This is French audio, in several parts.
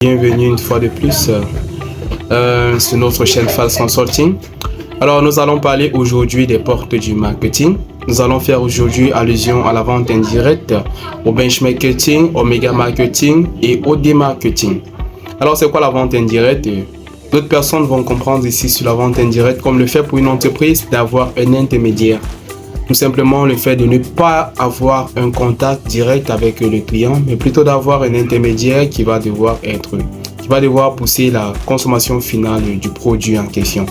Bienvenue une fois de plus sur notre chaîne Fals Consulting. Alors nous allons parler aujourd'hui des portes du marketing. Nous allons faire aujourd'hui allusion à la vente indirecte, au benchmarking, au méga marketing et au démarketing. Alors c'est quoi la vente indirecte? D'autres personnes vont comprendre ici sur la vente indirecte comme le fait pour une entreprise d'avoir un intermédiaire. Tout simplement le fait de ne pas avoir un contact direct avec le client, mais plutôt d'avoir un intermédiaire qui va devoir pousser la consommation finale du produit en question.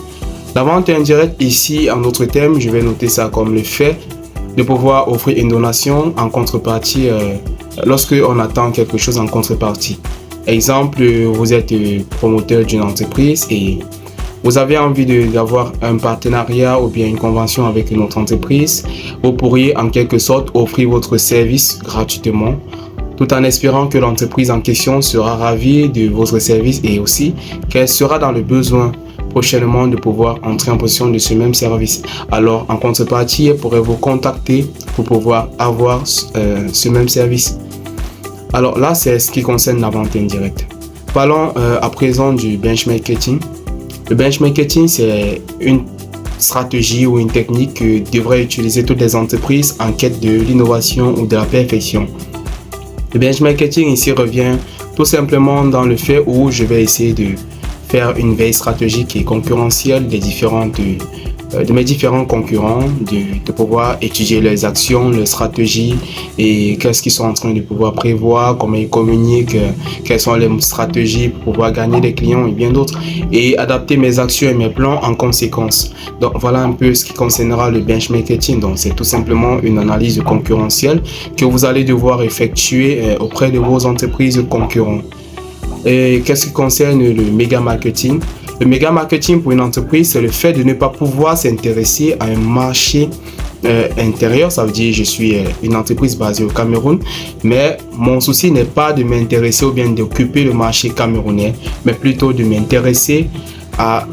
La vente indirecte ici, en notre thème, je vais noter ça comme le fait de pouvoir offrir une donation en contrepartie lorsque on attend quelque chose en contrepartie. Exemple, vous êtes promoteur d'une entreprise et vous avez envie d'avoir un partenariat ou bien une convention avec une autre entreprise. Vous pourriez en quelque sorte offrir votre service gratuitement, tout en espérant que l'entreprise en question sera ravie de votre service et aussi qu'elle sera dans le besoin prochainement de pouvoir entrer en possession de ce même service. Alors en contrepartie, elle pourrait vous contacter pour pouvoir avoir ce même service. Alors là, c'est ce qui concerne la vente indirecte. Parlons à présent du benchmarking. Le benchmarking, c'est une stratégie ou une technique que devraient utiliser toutes les entreprises en quête de l'innovation ou de la perfection. Le benchmarking ici revient tout simplement dans le fait où je vais essayer de faire une veille stratégique et concurrentielle de mes différents concurrents, de pouvoir étudier leurs actions, leurs stratégies et qu'est-ce qu'ils sont en train de pouvoir prévoir, comment ils communiquent, quelles sont les stratégies pour pouvoir gagner des clients et bien d'autres, et adapter mes actions et mes plans en conséquence. Donc voilà un peu ce qui concernera le benchmarking. Donc c'est tout simplement une analyse concurrentielle que vous allez devoir effectuer auprès de vos entreprises concurrentes. Et qu'est-ce qui concerne le méga marketing? Le méga marketing pour une entreprise, c'est le fait de ne pas pouvoir s'intéresser à un marché intérieur. Ça veut dire je suis une entreprise basée au Cameroun, mais mon souci n'est pas de m'intéresser ou bien d'occuper le marché camerounais, mais plutôt de m'intéresser à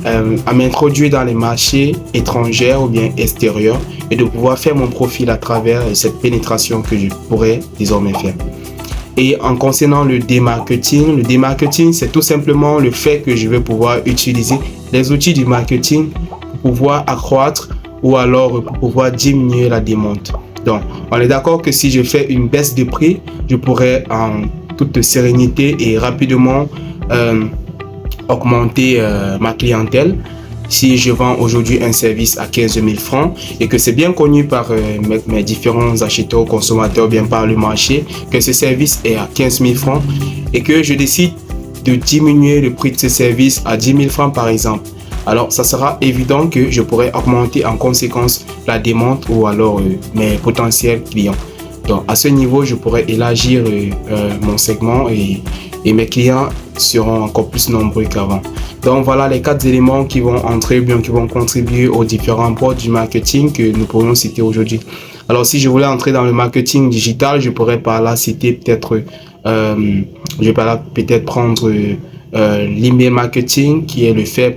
m'introduire dans les marchés étrangers ou bien extérieurs et de pouvoir faire mon profil à travers cette pénétration que je pourrais désormais faire. Et en concernant le démarketing, c'est tout simplement le fait que je vais pouvoir utiliser les outils du marketing pour pouvoir accroître ou alors pour pouvoir diminuer la demande. Donc, on est d'accord que si je fais une baisse de prix, je pourrais en toute sérénité et rapidement augmenter ma clientèle. Si je vends aujourd'hui un service à 15 000 francs et que c'est bien connu par mes différents acheteurs, consommateurs, bien par le marché, que ce service est à 15 000 francs et que je décide de diminuer le prix de ce service à 10 000 francs par exemple, alors ça sera évident que je pourrais augmenter en conséquence la demande ou alors mes potentiels clients. Donc à ce niveau, je pourrais élargir mon segment et mes clients seront encore plus nombreux qu'avant. Donc voilà les 4 éléments qui vont entrer, bien qui vont contribuer aux différents portes du marketing que nous pourrions citer aujourd'hui. Alors si je voulais entrer dans le marketing digital, je pourrais par là citer peut-être, je vais par là peut-être prendre l'email marketing, qui est le fait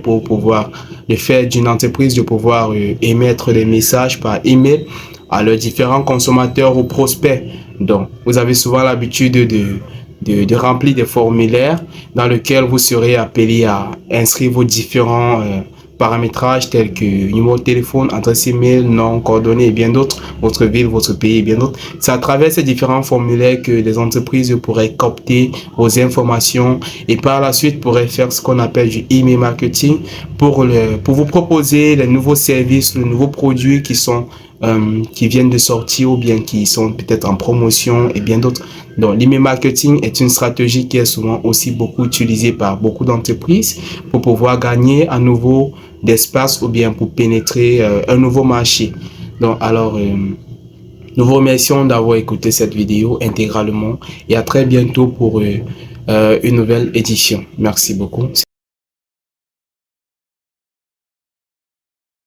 d'une entreprise de pouvoir émettre des messages par email à leurs différents consommateurs ou prospects. Donc vous avez souvent l'habitude de remplir des formulaires dans lesquels vous serez appelé à inscrire vos différents paramétrages tels que numéro de téléphone, adresse email, nom, coordonnées et bien d'autres, votre ville, votre pays et bien d'autres. C'est à travers ces différents formulaires que les entreprises pourraient capter vos informations et par la suite pourraient faire ce qu'on appelle du email marketing pour vous proposer les nouveaux services, les nouveaux produits qui viennent de sortir ou bien qui sont peut-être en promotion et bien d'autres. Donc l'email marketing est une stratégie qui est souvent aussi beaucoup utilisée par beaucoup d'entreprises pour pouvoir gagner à nouveau d'espace ou bien pour pénétrer un nouveau marché. Donc alors nous vous remercions d'avoir écouté cette vidéo intégralement et à très bientôt pour une nouvelle édition. Merci beaucoup.